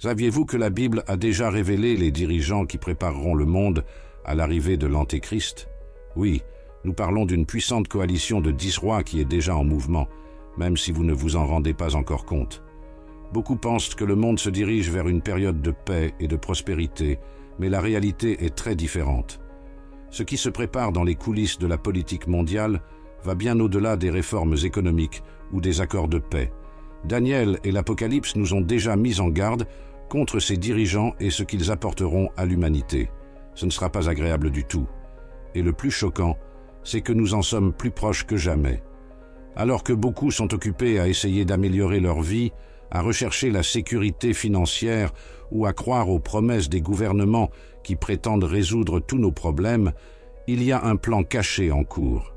Saviez-vous que la Bible a déjà révélé les dirigeants qui prépareront le monde à l'arrivée de l'Antéchrist? Oui, nous parlons d'une puissante coalition de 10 rois qui est déjà en mouvement, même si vous ne vous en rendez pas encore compte. Beaucoup pensent que le monde se dirige vers une période de paix et de prospérité, mais la réalité est très différente. Ce qui se prépare dans les coulisses de la politique mondiale va bien au-delà des réformes économiques ou des accords de paix. Daniel et l'Apocalypse nous ont déjà mis en garde contre ces dirigeants et ce qu'ils apporteront à l'humanité. Ce ne sera pas agréable du tout. Et le plus choquant, c'est que nous en sommes plus proches que jamais. Alors que beaucoup sont occupés à essayer d'améliorer leur vie, à rechercher la sécurité financière ou à croire aux promesses des gouvernements qui prétendent résoudre tous nos problèmes, il y a un plan caché en cours.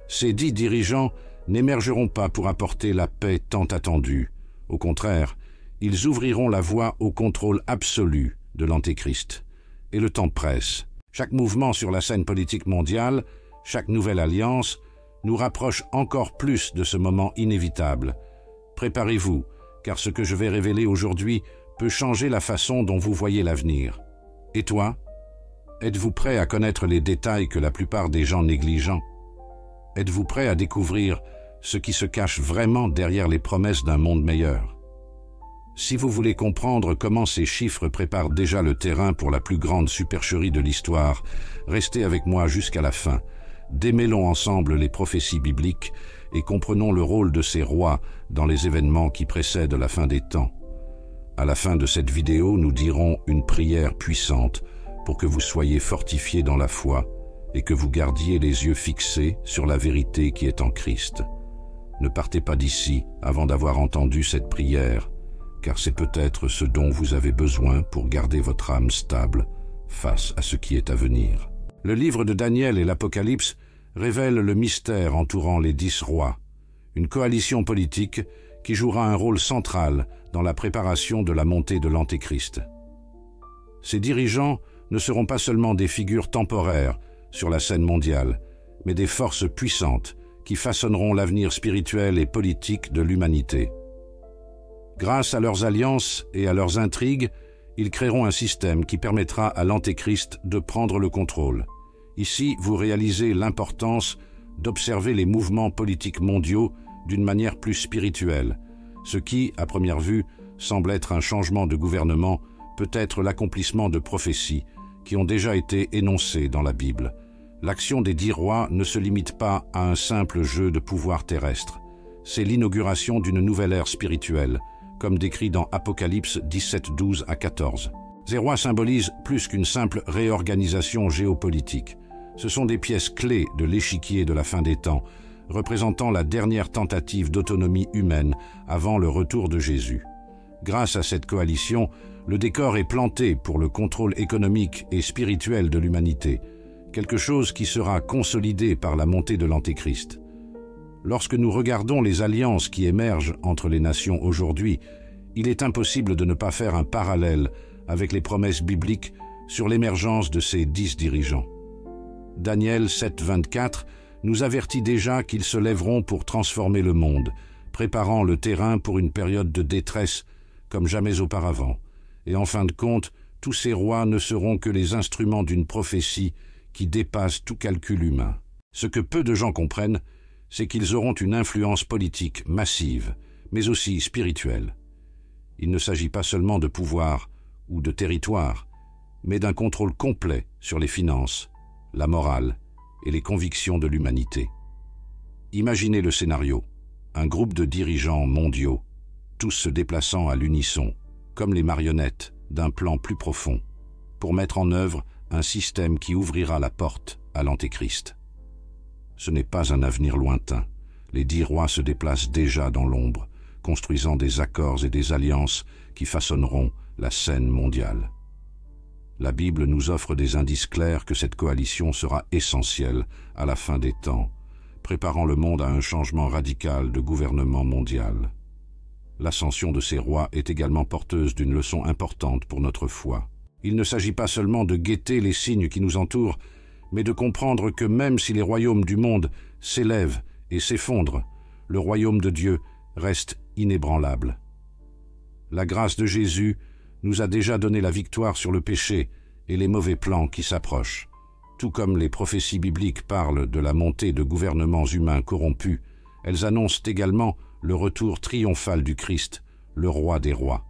Ces 10 dirigeants n'émergeront pas pour apporter la paix tant attendue. Au contraire, ils ouvriront la voie au contrôle absolu de l'Antéchrist. Et le temps presse. Chaque mouvement sur la scène politique mondiale, chaque nouvelle alliance, nous rapproche encore plus de ce moment inévitable. Préparez-vous, car ce que je vais révéler aujourd'hui peut changer la façon dont vous voyez l'avenir. Et toi? Êtes-vous prêt à connaître les détails que la plupart des gens négligent? Êtes-vous prêt à découvrir ce qui se cache vraiment derrière les promesses d'un monde meilleur? Si vous voulez comprendre comment ces chiffres préparent déjà le terrain pour la plus grande supercherie de l'histoire, restez avec moi jusqu'à la fin. Démêlons ensemble les prophéties bibliques et comprenons le rôle de ces rois dans les événements qui précèdent la fin des temps. À la fin de cette vidéo, nous dirons une prière puissante pour que vous soyez fortifiés dans la foi et que vous gardiez les yeux fixés sur la vérité qui est en Christ. Ne partez pas d'ici avant d'avoir entendu cette prière, car c'est peut-être ce dont vous avez besoin pour garder votre âme stable face à ce qui est à venir. Le livre de Daniel et l'Apocalypse révèlent le mystère entourant les 10 rois, une coalition politique qui jouera un rôle central dans la préparation de la montée de l'Antéchrist. Ces dirigeants ne seront pas seulement des figures temporaires sur la scène mondiale, mais des forces puissantes qui façonneront l'avenir spirituel et politique de l'humanité. Grâce à leurs alliances et à leurs intrigues, ils créeront un système qui permettra à l'Antéchrist de prendre le contrôle. Ici, vous réalisez l'importance d'observer les mouvements politiques mondiaux d'une manière plus spirituelle. Ce qui, à première vue, semble être un changement de gouvernement, peut être l'accomplissement de prophéties qui ont déjà été énoncées dans la Bible. L'action des 10 rois ne se limite pas à un simple jeu de pouvoir terrestre. C'est l'inauguration d'une nouvelle ère spirituelle, comme décrit dans Apocalypse 17, 12 à 14. Ces rois symbolisent plus qu'une simple réorganisation géopolitique. Ce sont des pièces clés de l'échiquier de la fin des temps, représentant la dernière tentative d'autonomie humaine avant le retour de Jésus. Grâce à cette coalition, le décor est planté pour le contrôle économique et spirituel de l'humanité, quelque chose qui sera consolidé par la montée de l'Antéchrist. Lorsque nous regardons les alliances qui émergent entre les nations aujourd'hui, il est impossible de ne pas faire un parallèle avec les promesses bibliques sur l'émergence de ces 10 dirigeants. Daniel 7, 24 nous avertit déjà qu'ils se lèveront pour transformer le monde, préparant le terrain pour une période de détresse comme jamais auparavant. Et en fin de compte, tous ces rois ne seront que les instruments d'une prophétie qui dépasse tout calcul humain. Ce que peu de gens comprennent, c'est qu'ils auront une influence politique massive, mais aussi spirituelle. Il ne s'agit pas seulement de pouvoir ou de territoire, mais d'un contrôle complet sur les finances, la morale et les convictions de l'humanité. Imaginez le scénario, un groupe de dirigeants mondiaux, tous se déplaçant à l'unisson, comme les marionnettes d'un plan plus profond, pour mettre en œuvre un système qui ouvrira la porte à l'Antéchrist. Ce n'est pas un avenir lointain. Les 10 rois se déplacent déjà dans l'ombre, construisant des accords et des alliances qui façonneront la scène mondiale. La Bible nous offre des indices clairs que cette coalition sera essentielle à la fin des temps, préparant le monde à un changement radical de gouvernement mondial. L'ascension de ces rois est également porteuse d'une leçon importante pour notre foi. Il ne s'agit pas seulement de guetter les signes qui nous entourent, mais de comprendre que même si les royaumes du monde s'élèvent et s'effondrent, le royaume de Dieu reste inébranlable. La grâce de Jésus nous a déjà donné la victoire sur le péché et les mauvais plans qui s'approchent. Tout comme les prophéties bibliques parlent de la montée de gouvernements humains corrompus, elles annoncent également le retour triomphal du Christ, le roi des rois.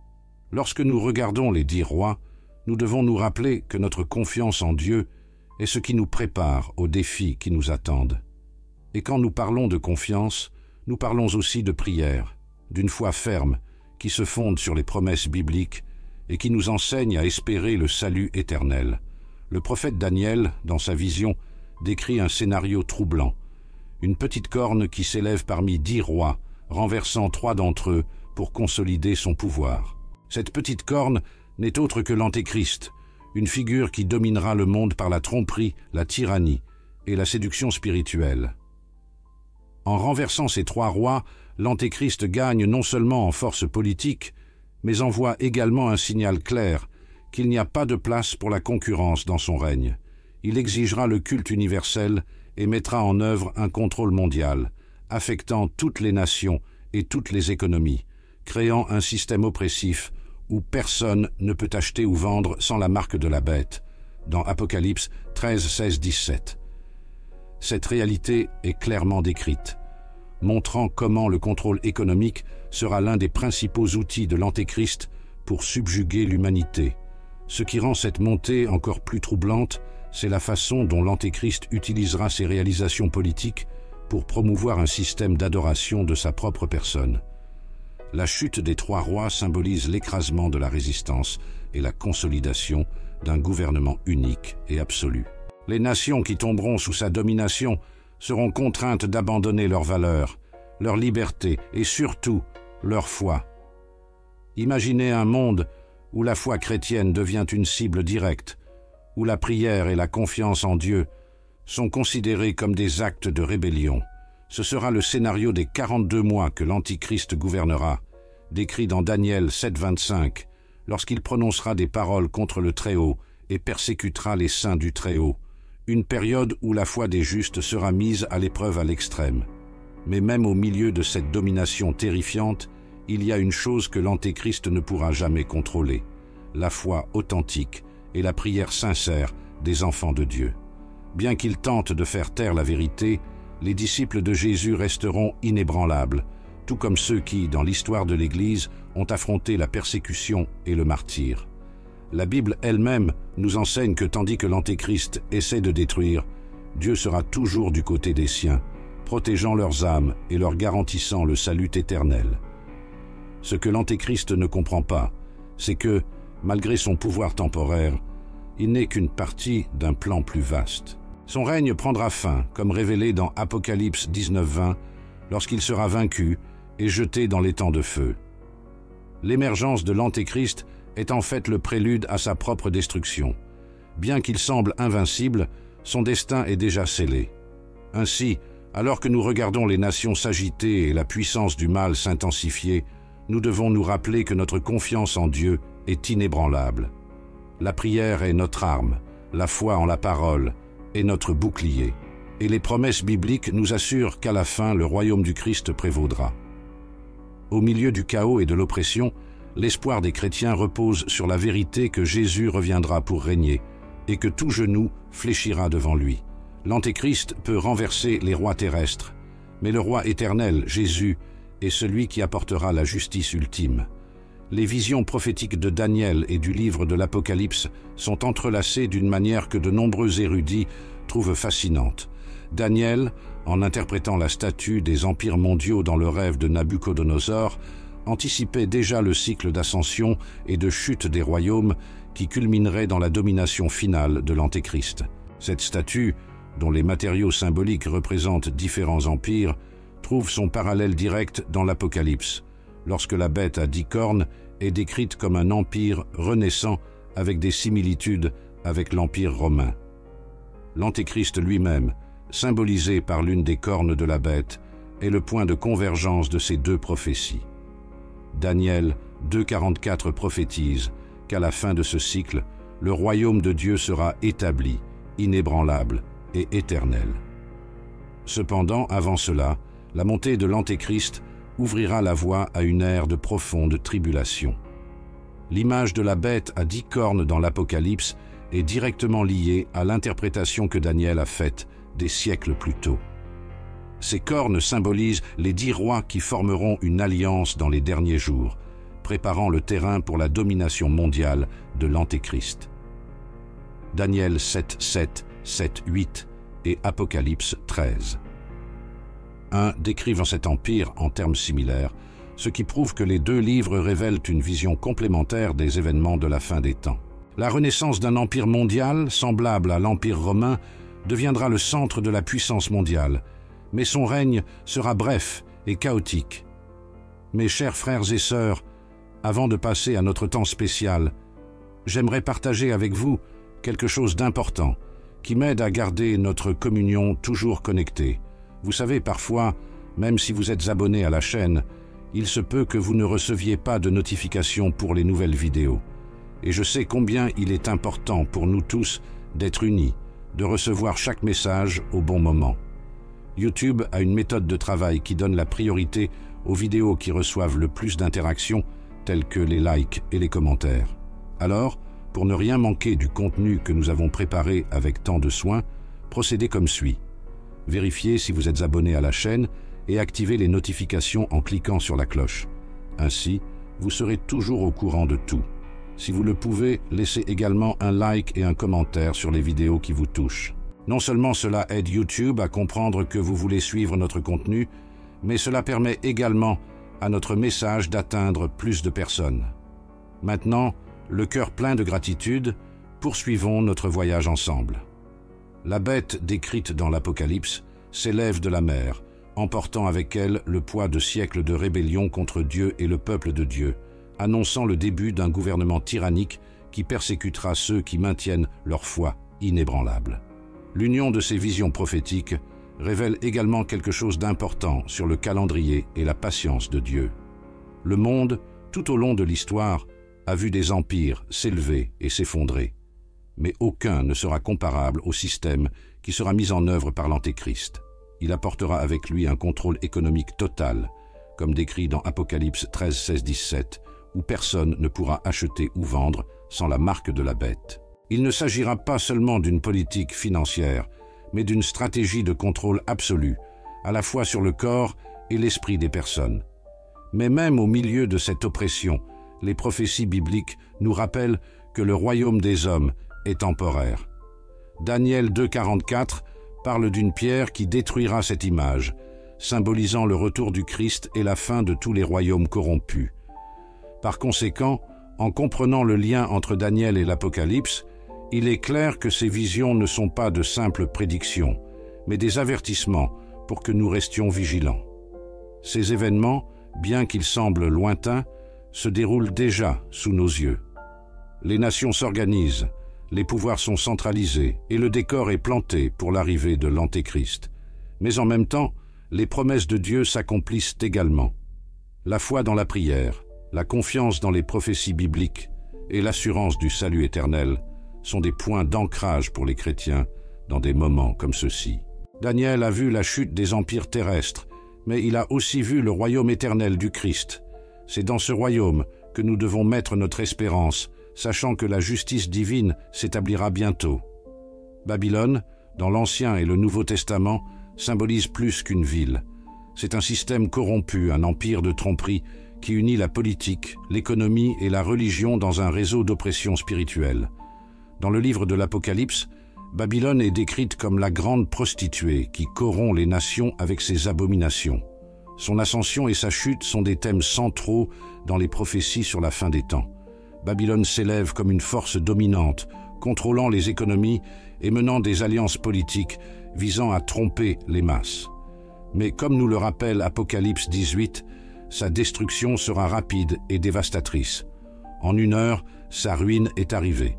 Lorsque nous regardons les 10 rois, nous devons nous rappeler que notre confiance en Dieu est ce qui nous prépare aux défis qui nous attendent. Et quand nous parlons de confiance, nous parlons aussi de prière, d'une foi ferme qui se fonde sur les promesses bibliques et qui nous enseigne à espérer le salut éternel. Le prophète Daniel, dans sa vision, décrit un scénario troublant. Une petite corne qui s'élève parmi 10 rois, renversant 3 d'entre eux pour consolider son pouvoir. Cette petite corne n'est autre que l'Antéchrist, une figure qui dominera le monde par la tromperie, la tyrannie et la séduction spirituelle. En renversant ces 3 rois, l'Antéchrist gagne non seulement en force politique, mais envoie également un signal clair qu'il n'y a pas de place pour la concurrence dans son règne. Il exigera le culte universel et mettra en œuvre un contrôle mondial, affectant toutes les nations et toutes les économies, créant un système oppressif où personne ne peut acheter ou vendre sans la marque de la bête, dans Apocalypse 13, 16, 17. Cette réalité est clairement décrite, montrant comment le contrôle économique sera l'un des principaux outils de l'Antéchrist pour subjuguer l'humanité. Ce qui rend cette montée encore plus troublante, c'est la façon dont l'Antéchrist utilisera ses réalisations politiques pour promouvoir un système d'adoration de sa propre personne. La chute des 3 rois symbolise l'écrasement de la résistance et la consolidation d'un gouvernement unique et absolu. Les nations qui tomberont sous sa domination seront contraintes d'abandonner leurs valeurs, leur liberté et surtout leur foi. Imaginez un monde où la foi chrétienne devient une cible directe, où la prière et la confiance en Dieu sont considérés comme des actes de rébellion. Ce sera le scénario des 42 mois que l'Antichrist gouvernera, décrit dans Daniel 7,25, lorsqu'il prononcera des paroles contre le Très-Haut et persécutera les saints du Très-Haut, une période où la foi des justes sera mise à l'épreuve à l'extrême. Mais même au milieu de cette domination terrifiante, il y a une chose que l'Antéchrist ne pourra jamais contrôler, la foi authentique et la prière sincère des enfants de Dieu. Bien qu'ils tentent de faire taire la vérité, les disciples de Jésus resteront inébranlables, tout comme ceux qui, dans l'histoire de l'Église, ont affronté la persécution et le martyre. La Bible elle-même nous enseigne que tandis que l'Antéchrist essaie de détruire, Dieu sera toujours du côté des siens, protégeant leurs âmes et leur garantissant le salut éternel. Ce que l'Antéchrist ne comprend pas, c'est que, malgré son pouvoir temporaire, il n'est qu'une partie d'un plan plus vaste. Son règne prendra fin, comme révélé dans Apocalypse 19:20, lorsqu'il sera vaincu et jeté dans l'étang de feu. L'émergence de l'Antéchrist est en fait le prélude à sa propre destruction. Bien qu'il semble invincible, son destin est déjà scellé. Ainsi, alors que nous regardons les nations s'agiter et la puissance du mal s'intensifier, nous devons nous rappeler que notre confiance en Dieu est inébranlable. La prière est notre arme, la foi en la parole est notre bouclier, et les promesses bibliques nous assurent qu'à la fin, le royaume du Christ prévaudra. Au milieu du chaos et de l'oppression, l'espoir des chrétiens repose sur la vérité que Jésus reviendra pour régner, et que tout genou fléchira devant lui. L'Antéchrist peut renverser les rois terrestres, mais le roi éternel, Jésus, est celui qui apportera la justice ultime. Les visions prophétiques de Daniel et du livre de l'Apocalypse sont entrelacées d'une manière que de nombreux érudits trouvent fascinante. Daniel, en interprétant la statue des empires mondiaux dans le rêve de Nabuchodonosor, anticipait déjà le cycle d'ascension et de chute des royaumes qui culminerait dans la domination finale de l'Antéchrist. Cette statue, dont les matériaux symboliques représentent différents empires, trouve son parallèle direct dans l'Apocalypse, lorsque la bête à 10 cornes est décrite comme un empire renaissant avec des similitudes avec l'Empire romain. L'Antéchrist lui-même, symbolisé par l'une des cornes de la bête, est le point de convergence de ces deux prophéties. Daniel 2,44 prophétise qu'à la fin de ce cycle, le royaume de Dieu sera établi, inébranlable et éternel. Cependant, avant cela, la montée de l'Antéchrist ouvrira la voie à une ère de profonde tribulation. L'image de la bête à 10 cornes dans l'Apocalypse est directement liée à l'interprétation que Daniel a faite des siècles plus tôt. Ces cornes symbolisent les 10 rois qui formeront une alliance dans les derniers jours, préparant le terrain pour la domination mondiale de l'Antéchrist. Daniel 7.7, 7.8 et Apocalypse 13. 1 décrivent cet empire en termes similaires, ce qui prouve que les deux livres révèlent une vision complémentaire des événements de la fin des temps. La renaissance d'un empire mondial, semblable à l'Empire romain, deviendra le centre de la puissance mondiale, mais son règne sera bref et chaotique. Mes chers frères et sœurs, avant de passer à notre temps spécial, j'aimerais partager avec vous quelque chose d'important qui m'aide à garder notre communion toujours connectée. Vous savez, parfois, même si vous êtes abonné à la chaîne, il se peut que vous ne receviez pas de notifications pour les nouvelles vidéos. Et je sais combien il est important pour nous tous d'être unis, de recevoir chaque message au bon moment. YouTube a une méthode de travail qui donne la priorité aux vidéos qui reçoivent le plus d'interactions, telles que les likes et les commentaires. Alors, pour ne rien manquer du contenu que nous avons préparé avec tant de soin, procédez comme suit. Vérifiez si vous êtes abonné à la chaîne et activez les notifications en cliquant sur la cloche. Ainsi, vous serez toujours au courant de tout. Si vous le pouvez, laissez également un like et un commentaire sur les vidéos qui vous touchent. Non seulement cela aide YouTube à comprendre que vous voulez suivre notre contenu, mais cela permet également à notre message d'atteindre plus de personnes. Maintenant, le cœur plein de gratitude, poursuivons notre voyage ensemble. La bête décrite dans l'Apocalypse s'élève de la mer, emportant avec elle le poids de siècles de rébellion contre Dieu et le peuple de Dieu, annonçant le début d'un gouvernement tyrannique qui persécutera ceux qui maintiennent leur foi inébranlable. L'union de ces visions prophétiques révèle également quelque chose d'important sur le calendrier et la patience de Dieu. Le monde, tout au long de l'histoire, a vu des empires s'élever et s'effondrer, mais aucun ne sera comparable au système qui sera mis en œuvre par l'Antéchrist. Il apportera avec lui un contrôle économique total, comme décrit dans Apocalypse 13, 16, 17, où personne ne pourra acheter ou vendre sans la marque de la bête. Il ne s'agira pas seulement d'une politique financière, mais d'une stratégie de contrôle absolu, à la fois sur le corps et l'esprit des personnes. Mais même au milieu de cette oppression, les prophéties bibliques nous rappellent que le royaume des hommes est temporaire. Daniel 2,44 parle d'une pierre qui détruira cette image, symbolisant le retour du Christ et la fin de tous les royaumes corrompus. Par conséquent, en comprenant le lien entre Daniel et l'Apocalypse, il est clair que ces visions ne sont pas de simples prédictions, mais des avertissements pour que nous restions vigilants. Ces événements, bien qu'ils semblent lointains, se déroulent déjà sous nos yeux. Les nations s'organisent, les pouvoirs sont centralisés et le décor est planté pour l'arrivée de l'Antéchrist. Mais en même temps, les promesses de Dieu s'accomplissent également. La foi dans la prière, la confiance dans les prophéties bibliques et l'assurance du salut éternel sont des points d'ancrage pour les chrétiens dans des moments comme ceux-ci. Daniel a vu la chute des empires terrestres, mais il a aussi vu le royaume éternel du Christ. C'est dans ce royaume que nous devons mettre notre espérance, sachant que la justice divine s'établira bientôt. Babylone, dans l'Ancien et le Nouveau Testament, symbolise plus qu'une ville. C'est un système corrompu, un empire de tromperie qui unit la politique, l'économie et la religion dans un réseau d'oppression spirituelle. Dans le livre de l'Apocalypse, Babylone est décrite comme la grande prostituée qui corrompt les nations avec ses abominations. Son ascension et sa chute sont des thèmes centraux dans les prophéties sur la fin des temps. Babylone s'élève comme une force dominante, contrôlant les économies et menant des alliances politiques visant à tromper les masses. Mais comme nous le rappelle Apocalypse 18, sa destruction sera rapide et dévastatrice. En 1 heure, sa ruine est arrivée.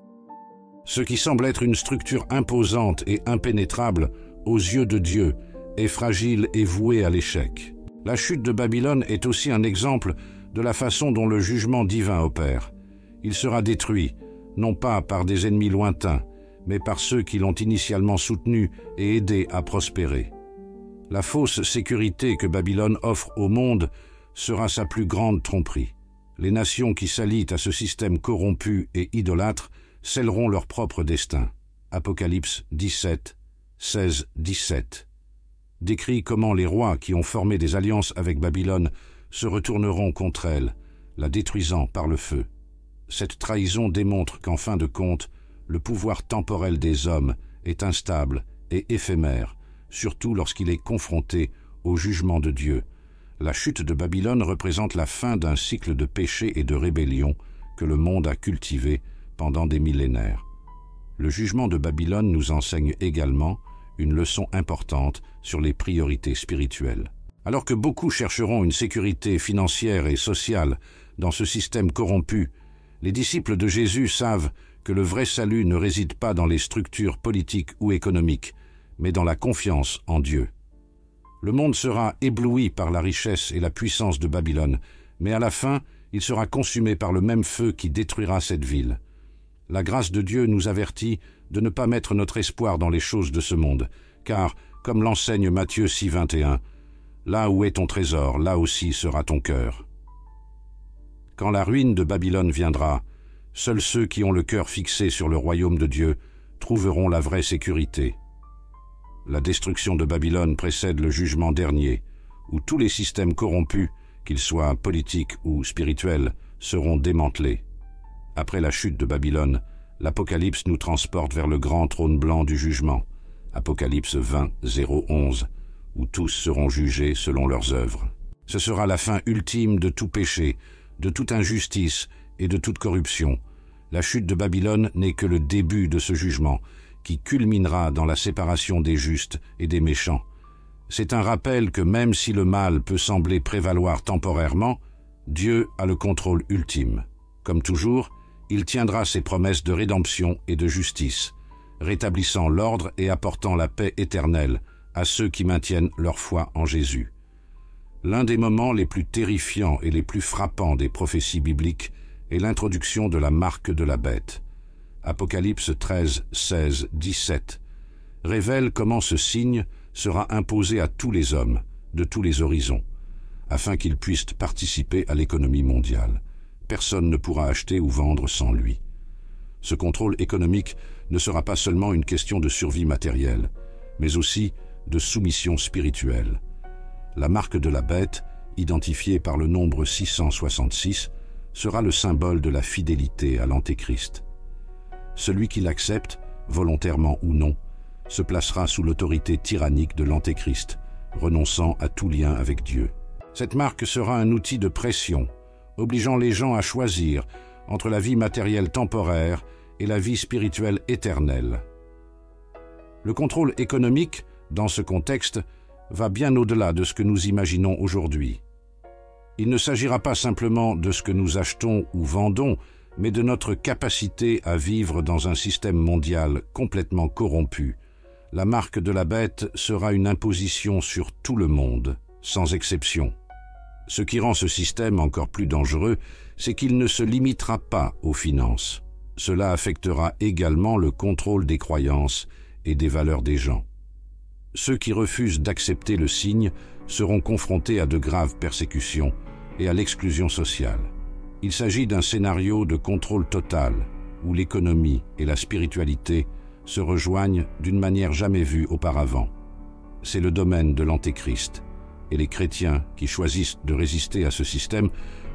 Ce qui semble être une structure imposante et impénétrable aux yeux de Dieu est fragile et voué à l'échec. La chute de Babylone est aussi un exemple de la façon dont le jugement divin opère. Il sera détruit, non pas par des ennemis lointains, mais par ceux qui l'ont initialement soutenu et aidé à prospérer. La fausse sécurité que Babylone offre au monde sera sa plus grande tromperie. Les nations qui s'allient à ce système corrompu et idolâtre scelleront leur propre destin. Apocalypse 17, 16, 17. Décrit comment les rois qui ont formé des alliances avec Babylone se retourneront contre elle, la détruisant par le feu. Cette trahison démontre qu'en fin de compte, le pouvoir temporel des hommes est instable et éphémère, surtout lorsqu'il est confronté au jugement de Dieu. La chute de Babylone représente la fin d'un cycle de péché et de rébellion que le monde a cultivé pendant des millénaires. Le jugement de Babylone nous enseigne également une leçon importante sur les priorités spirituelles. Alors que beaucoup chercheront une sécurité financière et sociale dans ce système corrompu, les disciples de Jésus savent que le vrai salut ne réside pas dans les structures politiques ou économiques, mais dans la confiance en Dieu. Le monde sera ébloui par la richesse et la puissance de Babylone, mais à la fin, il sera consumé par le même feu qui détruira cette ville. La grâce de Dieu nous avertit de ne pas mettre notre espoir dans les choses de ce monde, car, comme l'enseigne Matthieu 6, 21, « Là où est ton trésor, là aussi sera ton cœur. » Quand la ruine de Babylone viendra, seuls ceux qui ont le cœur fixé sur le royaume de Dieu trouveront la vraie sécurité. La destruction de Babylone précède le jugement dernier, où tous les systèmes corrompus, qu'ils soient politiques ou spirituels, seront démantelés. Après la chute de Babylone, l'Apocalypse nous transporte vers le grand trône blanc du jugement, Apocalypse 20, 0, 11, où tous seront jugés selon leurs œuvres. Ce sera la fin ultime de tout péché, de toute injustice et de toute corruption. La chute de Babylone n'est que le début de ce jugement, qui culminera dans la séparation des justes et des méchants. C'est un rappel que même si le mal peut sembler prévaloir temporairement, Dieu a le contrôle ultime. Comme toujours, il tiendra ses promesses de rédemption et de justice, rétablissant l'ordre et apportant la paix éternelle à ceux qui maintiennent leur foi en Jésus. L'un des moments les plus terrifiants et les plus frappants des prophéties bibliques est l'introduction de la marque de la bête. Apocalypse 13, 16, 17 révèle comment ce signe sera imposé à tous les hommes, de tous les horizons, afin qu'ils puissent participer à l'économie mondiale. Personne ne pourra acheter ou vendre sans lui. Ce contrôle économique ne sera pas seulement une question de survie matérielle, mais aussi de soumission spirituelle. La marque de la bête, identifiée par le nombre 666, sera le symbole de la fidélité à l'Antéchrist. Celui qui l'accepte, volontairement ou non, se placera sous l'autorité tyrannique de l'Antéchrist, renonçant à tout lien avec Dieu. Cette marque sera un outil de pression, obligeant les gens à choisir entre la vie matérielle temporaire et la vie spirituelle éternelle. Le contrôle économique, dans ce contexte, va bien au-delà de ce que nous imaginons aujourd'hui. Il ne s'agira pas simplement de ce que nous achetons ou vendons, mais de notre capacité à vivre dans un système mondial complètement corrompu. La marque de la bête sera une imposition sur tout le monde, sans exception. Ce qui rend ce système encore plus dangereux, c'est qu'il ne se limitera pas aux finances. Cela affectera également le contrôle des croyances et des valeurs des gens. Ceux qui refusent d'accepter le signe seront confrontés à de graves persécutions et à l'exclusion sociale. Il s'agit d'un scénario de contrôle total, où l'économie et la spiritualité se rejoignent d'une manière jamais vue auparavant. C'est le domaine de l'Antéchrist, et les chrétiens qui choisissent de résister à ce système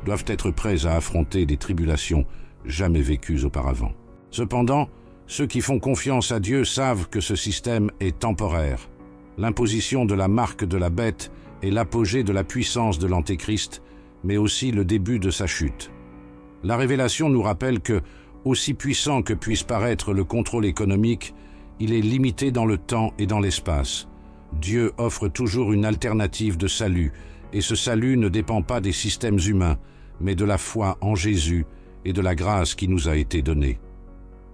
doivent être prêts à affronter des tribulations jamais vécues auparavant. Cependant, ceux qui font confiance à Dieu savent que ce système est temporaire. L'imposition de la marque de la bête est l'apogée de la puissance de l'Antéchrist, mais aussi le début de sa chute. La révélation nous rappelle que, aussi puissant que puisse paraître le contrôle économique, il est limité dans le temps et dans l'espace. Dieu offre toujours une alternative de salut, et ce salut ne dépend pas des systèmes humains, mais de la foi en Jésus et de la grâce qui nous a été donnée.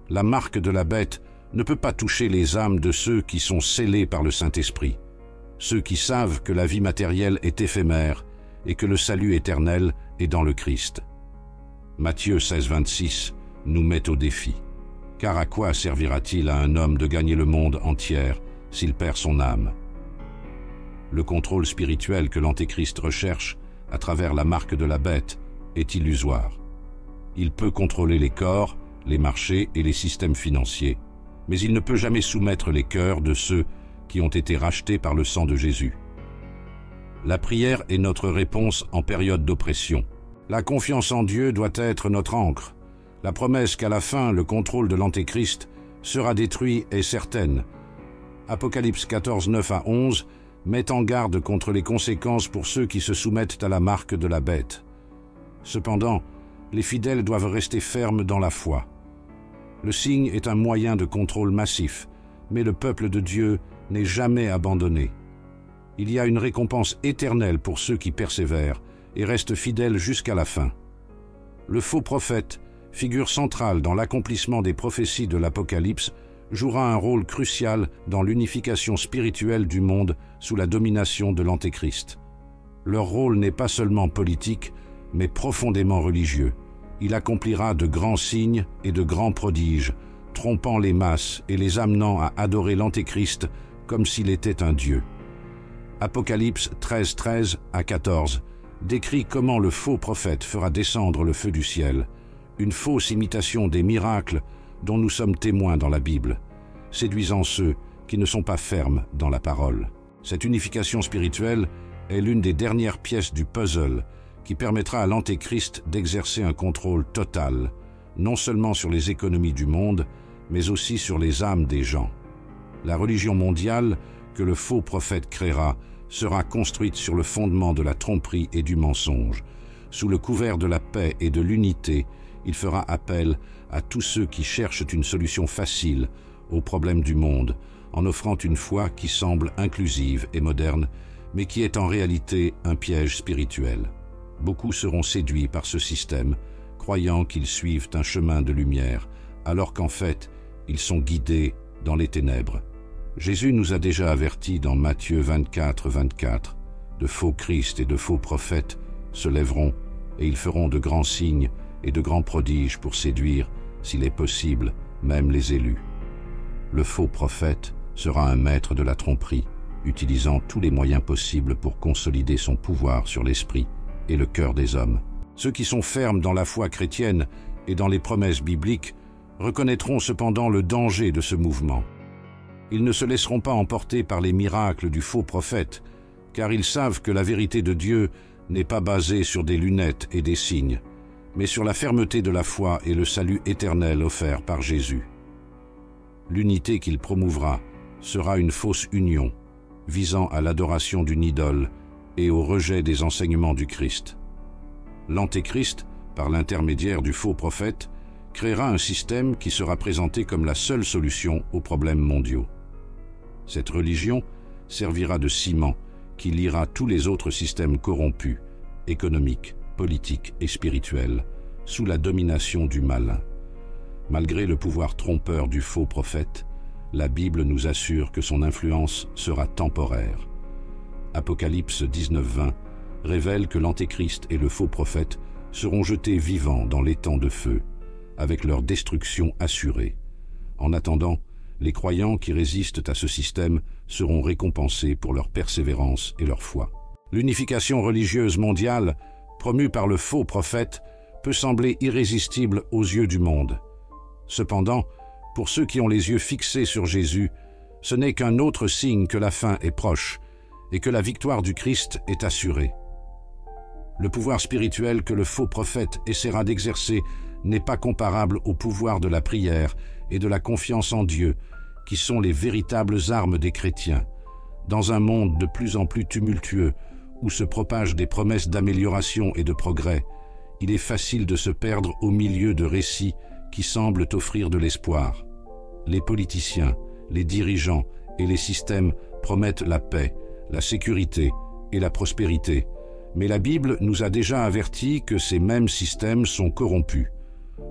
La marque de la bête ne peut pas toucher les âmes de ceux qui sont scellés par le Saint-Esprit, ceux qui savent que la vie matérielle est éphémère et que le salut éternel est dans le Christ. Matthieu 16, 26 nous met au défi. Car à quoi servira-t-il à un homme de gagner le monde entier s'il perd son âme? Le contrôle spirituel que l'Antéchrist recherche, à travers la marque de la bête, est illusoire. Il peut contrôler les corps, les marchés et les systèmes financiers, mais il ne peut jamais soumettre les cœurs de ceux qui ont été rachetés par le sang de Jésus. La prière est notre réponse en période d'oppression. La confiance en Dieu doit être notre ancre. La promesse qu'à la fin, le contrôle de l'Antéchrist sera détruit est certaine. Apocalypse 14, 9 à 11 met en garde contre les conséquences pour ceux qui se soumettent à la marque de la bête. Cependant, les fidèles doivent rester fermes dans la foi. Le signe est un moyen de contrôle massif, mais le peuple de Dieu n'est jamais abandonné. Il y a une récompense éternelle pour ceux qui persévèrent et restent fidèles jusqu'à la fin. Le faux prophète, figure centrale dans l'accomplissement des prophéties de l'Apocalypse, jouera un rôle crucial dans l'unification spirituelle du monde sous la domination de l'Antéchrist. Leur rôle n'est pas seulement politique, mais profondément religieux. Il accomplira de grands signes et de grands prodiges, trompant les masses et les amenant à adorer l'Antéchrist comme s'il était un dieu. Apocalypse 13, 13 à 14 décrit comment le faux prophète fera descendre le feu du ciel, une fausse imitation des miracles dont nous sommes témoins dans la Bible, séduisant ceux qui ne sont pas fermes dans la parole. Cette unification spirituelle est l'une des dernières pièces du puzzle qui permettra à l'Antéchrist d'exercer un contrôle total, non seulement sur les économies du monde, mais aussi sur les âmes des gens. La religion mondiale que le faux prophète créera sera construite sur le fondement de la tromperie et du mensonge. Sous le couvert de la paix et de l'unité, il fera appel à tous ceux qui cherchent une solution facile aux problèmes du monde, en offrant une foi qui semble inclusive et moderne, mais qui est en réalité un piège spirituel. Beaucoup seront séduits par ce système, croyant qu'ils suivent un chemin de lumière, alors qu'en fait, ils sont guidés dans les ténèbres. Jésus nous a déjà avertis dans Matthieu 24, 24, « De faux Christ et de faux prophètes se lèveront, et ils feront de grands signes et de grands prodiges pour séduire, s'il est possible, même les élus. » Le faux prophète sera un maître de la tromperie, utilisant tous les moyens possibles pour consolider son pouvoir sur l'esprit et le cœur des hommes. Ceux qui sont fermes dans la foi chrétienne et dans les promesses bibliques reconnaîtront cependant le danger de ce mouvement. Ils ne se laisseront pas emporter par les miracles du faux prophète, car ils savent que la vérité de Dieu n'est pas basée sur des lunettes et des signes, mais sur la fermeté de la foi et le salut éternel offert par Jésus. L'unité qu'il promouvra sera une fausse union, visant à l'adoration d'une idole et au rejet des enseignements du Christ. L'Antéchrist, par l'intermédiaire du faux prophète, créera un système qui sera présenté comme la seule solution aux problèmes mondiaux. Cette religion servira de ciment qui liera tous les autres systèmes corrompus, économiques, politiques et spirituels, sous la domination du malin. Malgré le pouvoir trompeur du faux prophète, la Bible nous assure que son influence sera temporaire. Apocalypse 19-20 révèle que l'Antéchrist et le faux prophète seront jetés vivants dans l'étang de feu, avec leur destruction assurée. En attendant, les croyants qui résistent à ce système seront récompensés pour leur persévérance et leur foi. L'unification religieuse mondiale, promue par le faux prophète, peut sembler irrésistible aux yeux du monde. Cependant, pour ceux qui ont les yeux fixés sur Jésus, ce n'est qu'un autre signe que la fin est proche et que la victoire du Christ est assurée. Le pouvoir spirituel que le faux prophète essaiera d'exercer n'est pas comparable au pouvoir de la prière et de la confiance en Dieu, qui sont les véritables armes des chrétiens. Dans un monde de plus en plus tumultueux, où se propagent des promesses d'amélioration et de progrès, il est facile de se perdre au milieu de récits qui semblent offrir de l'espoir. Les politiciens, les dirigeants et les systèmes promettent la paix, la sécurité et la prospérité, mais la Bible nous a déjà averti que ces mêmes systèmes sont corrompus.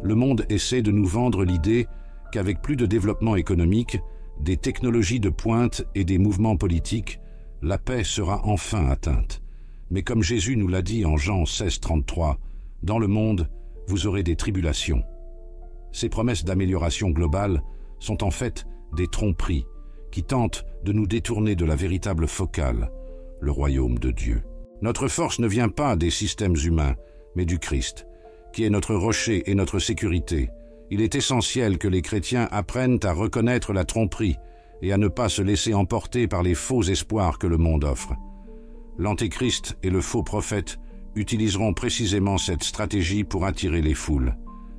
Le monde essaie de nous vendre l'idée qu'avec plus de développement économique, des technologies de pointe et des mouvements politiques, la paix sera enfin atteinte. Mais comme Jésus nous l'a dit en Jean 16, 33, « Dans le monde, vous aurez des tribulations ». Ces promesses d'amélioration globale sont en fait des tromperies qui tentent de nous détourner de la véritable focale, le royaume de Dieu. Notre force ne vient pas des systèmes humains, mais du Christ, qui est notre rocher et notre sécurité. Il est essentiel que les chrétiens apprennent à reconnaître la tromperie et à ne pas se laisser emporter par les faux espoirs que le monde offre. L'Antéchrist et le faux prophète utiliseront précisément cette stratégie pour attirer les foules,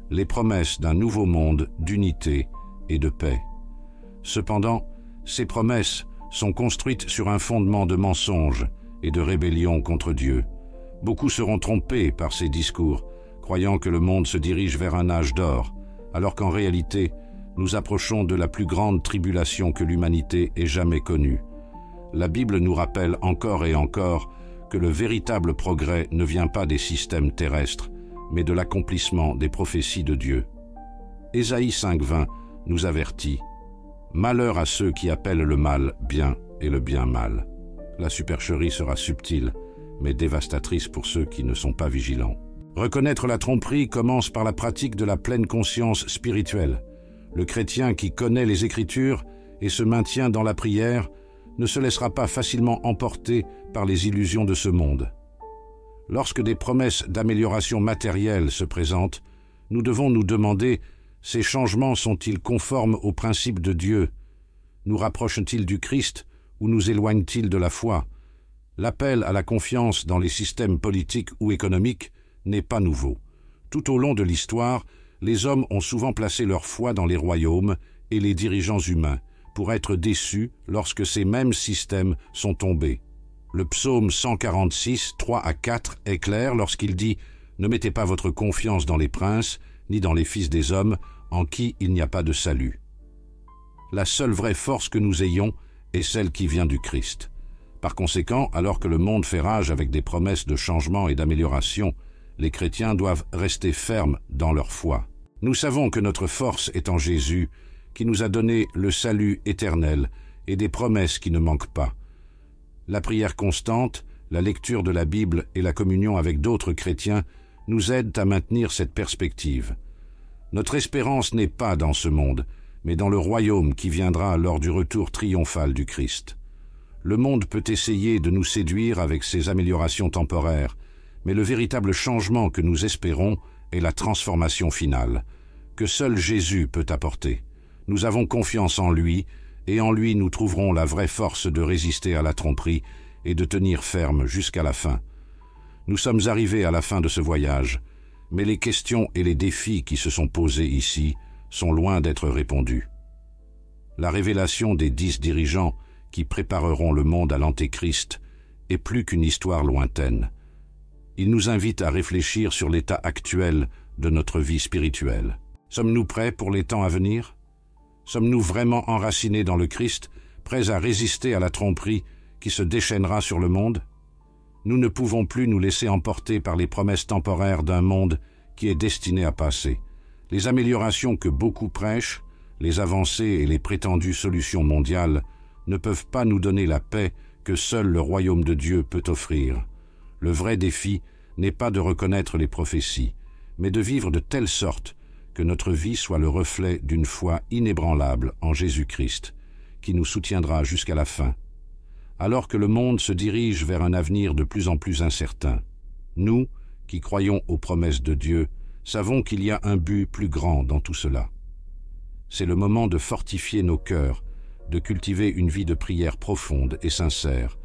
les promesses d'un nouveau monde d'unité et de paix. Cependant, ces promesses sont construites sur un fondement de mensonges et de rébellion contre Dieu. Beaucoup seront trompés par ces discours, croyant que le monde se dirige vers un âge d'or, alors qu'en réalité, nous approchons de la plus grande tribulation que l'humanité ait jamais connue. La Bible nous rappelle encore et encore que le véritable progrès ne vient pas des systèmes terrestres, mais de l'accomplissement des prophéties de Dieu. Ésaïe 5:20 nous avertit « Malheur à ceux qui appellent le mal bien et le bien mal. La supercherie sera subtile, mais dévastatrice pour ceux qui ne sont pas vigilants. » Reconnaître la tromperie commence par la pratique de la pleine conscience spirituelle. Le chrétien qui connaît les Écritures et se maintient dans la prière ne se laissera pas facilement emporter par les illusions de ce monde. Lorsque des promesses d'amélioration matérielle se présentent, nous devons nous demander: ces changements sont-ils conformes aux principes de Dieu? Nous rapprochent-ils du Christ ou nous éloignent-ils de la foi? L'appel à la confiance dans les systèmes politiques ou économiques n'est pas nouveau. Tout au long de l'histoire, les hommes ont souvent placé leur foi dans les royaumes et les dirigeants humains pour être déçus lorsque ces mêmes systèmes sont tombés. Le psaume 146, 3-4 est clair lorsqu'il dit « Ne mettez pas votre confiance dans les princes, ni dans les fils des hommes, en qui il n'y a pas de salut. » La seule vraie force que nous ayons est celle qui vient du Christ. Par conséquent, alors que le monde fait rage avec des promesses de changement et d'amélioration, les chrétiens doivent rester fermes dans leur foi. Nous savons que notre force est en Jésus, qui nous a donné le salut éternel et des promesses qui ne manquent pas. La prière constante, la lecture de la Bible et la communion avec d'autres chrétiens nous aident à maintenir cette perspective. Notre espérance n'est pas dans ce monde, mais dans le royaume qui viendra lors du retour triomphal du Christ. Le monde peut essayer de nous séduire avec ses améliorations temporaires, mais le véritable changement que nous espérons est la transformation finale, que seul Jésus peut apporter. Nous avons confiance en lui, et en lui nous trouverons la vraie force de résister à la tromperie et de tenir ferme jusqu'à la fin. Nous sommes arrivés à la fin de ce voyage, mais les questions et les défis qui se sont posés ici sont loin d'être répondus. La révélation des 10 dirigeants qui prépareront le monde à l'Antéchrist est plus qu'une histoire lointaine. Il nous invite à réfléchir sur l'état actuel de notre vie spirituelle. Sommes-nous prêts pour les temps à venir? Sommes-nous vraiment enracinés dans le Christ, prêts à résister à la tromperie qui se déchaînera sur le monde? Nous ne pouvons plus nous laisser emporter par les promesses temporaires d'un monde qui est destiné à passer. Les améliorations que beaucoup prêchent, les avancées et les prétendues solutions mondiales ne peuvent pas nous donner la paix que seul le royaume de Dieu peut offrir. Le vrai défi n'est pas de reconnaître les prophéties, mais de vivre de telle sorte que notre vie soit le reflet d'une foi inébranlable en Jésus-Christ, qui nous soutiendra jusqu'à la fin. Alors que le monde se dirige vers un avenir de plus en plus incertain, nous, qui croyons aux promesses de Dieu, savons qu'il y a un but plus grand dans tout cela. C'est le moment de fortifier nos cœurs, de cultiver une vie de prière profonde et sincère,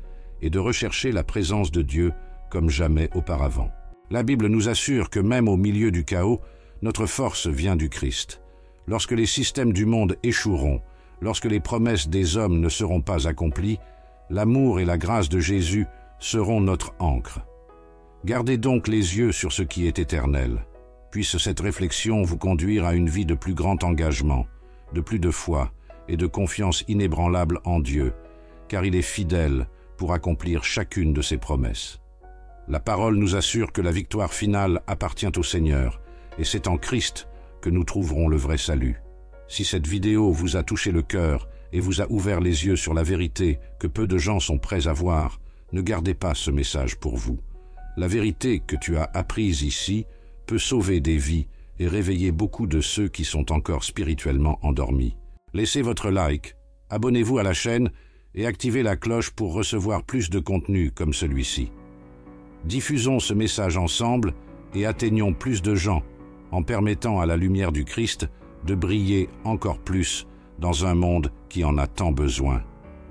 et de rechercher la présence de Dieu comme jamais auparavant. La Bible nous assure que même au milieu du chaos, notre force vient du Christ. Lorsque les systèmes du monde échoueront, lorsque les promesses des hommes ne seront pas accomplies, l'amour et la grâce de Jésus seront notre ancre. Gardez donc les yeux sur ce qui est éternel. Puisse cette réflexion vous conduire à une vie de plus grand engagement, de plus de foi et de confiance inébranlable en Dieu, car il est fidèle pour accomplir chacune de ses promesses. La parole nous assure que la victoire finale appartient au Seigneur, et c'est en Christ que nous trouverons le vrai salut. Si cette vidéo vous a touché le cœur et vous a ouvert les yeux sur la vérité que peu de gens sont prêts à voir, ne gardez pas ce message pour vous. La vérité que tu as apprise ici peut sauver des vies et réveiller beaucoup de ceux qui sont encore spirituellement endormis. Laissez votre like, abonnez-vous à la chaîne et activez la cloche pour recevoir plus de contenu comme celui-ci. Diffusons ce message ensemble et atteignons plus de gens en permettant à la lumière du Christ de briller encore plus dans un monde qui en a tant besoin.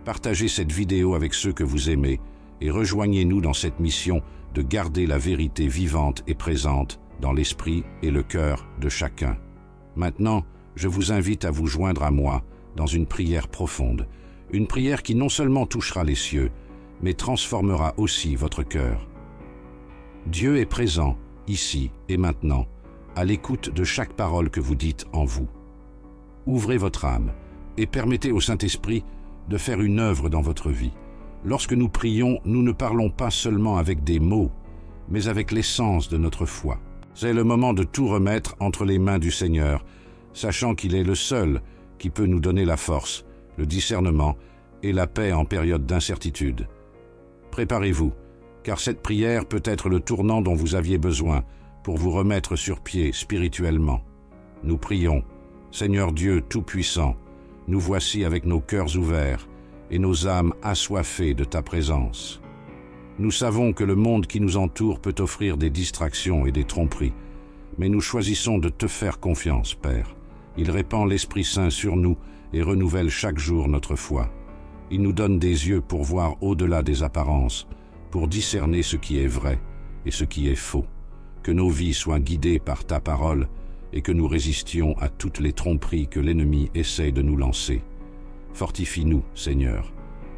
Partagez cette vidéo avec ceux que vous aimez et rejoignez-nous dans cette mission de garder la vérité vivante et présente dans l'esprit et le cœur de chacun. Maintenant, je vous invite à vous joindre à moi dans une prière profonde, une prière qui non seulement touchera les cieux, mais transformera aussi votre cœur. Dieu est présent, ici et maintenant, à l'écoute de chaque parole que vous dites en vous. Ouvrez votre âme et permettez au Saint-Esprit de faire une œuvre dans votre vie. Lorsque nous prions, nous ne parlons pas seulement avec des mots, mais avec l'essence de notre foi. C'est le moment de tout remettre entre les mains du Seigneur, sachant qu'il est le seul qui peut nous donner la force, le discernement et la paix en période d'incertitude. Préparez-vous, car cette prière peut être le tournant dont vous aviez besoin pour vous remettre sur pied spirituellement. Nous prions, Seigneur Dieu Tout-Puissant, nous voici avec nos cœurs ouverts et nos âmes assoiffées de ta présence. Nous savons que le monde qui nous entoure peut offrir des distractions et des tromperies, mais nous choisissons de te faire confiance, Père. Il répand l'Esprit Saint sur nous et renouvelle chaque jour notre foi. Il nous donne des yeux pour voir au-delà des apparences, pour discerner ce qui est vrai et ce qui est faux. Que nos vies soient guidées par ta parole et que nous résistions à toutes les tromperies que l'ennemi essaie de nous lancer. Fortifie-nous, Seigneur,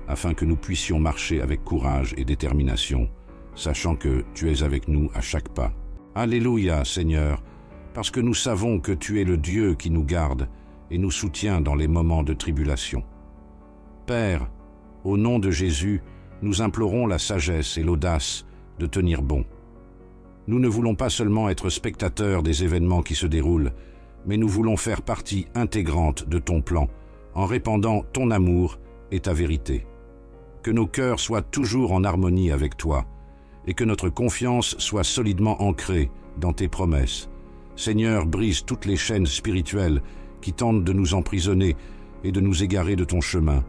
afin que nous puissions marcher avec courage et détermination, sachant que tu es avec nous à chaque pas. Alléluia, Seigneur, parce que nous savons que tu es le Dieu qui nous garde et nous soutient dans les moments de tribulation. Père, au nom de Jésus, nous implorons la sagesse et l'audace de tenir bon. Nous ne voulons pas seulement être spectateurs des événements qui se déroulent, mais nous voulons faire partie intégrante de ton plan, en répandant ton amour et ta vérité. Que nos cœurs soient toujours en harmonie avec toi, et que notre confiance soit solidement ancrée dans tes promesses. Seigneur, brise toutes les chaînes spirituelles qui tentent de nous emprisonner et de nous égarer de ton chemin.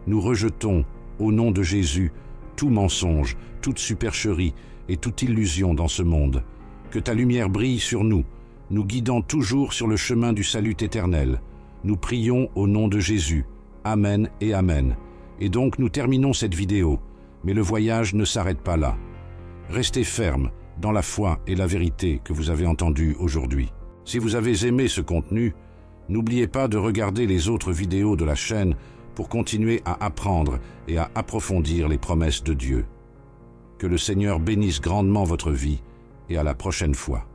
Nous rejetons, au nom de Jésus, tout mensonge, toute supercherie et toute illusion dans ce monde. Que ta lumière brille sur nous, nous guidant toujours sur le chemin du salut éternel. Nous prions au nom de Jésus. Amen et Amen. Et donc nous terminons cette vidéo, mais le voyage ne s'arrête pas là. Restez fermes dans la foi et la vérité que vous avez entendues aujourd'hui. Si vous avez aimé ce contenu, n'oubliez pas de regarder les autres vidéos de la chaîne pour continuer à apprendre et à approfondir les promesses de Dieu. Que le Seigneur bénisse grandement votre vie et à la prochaine fois.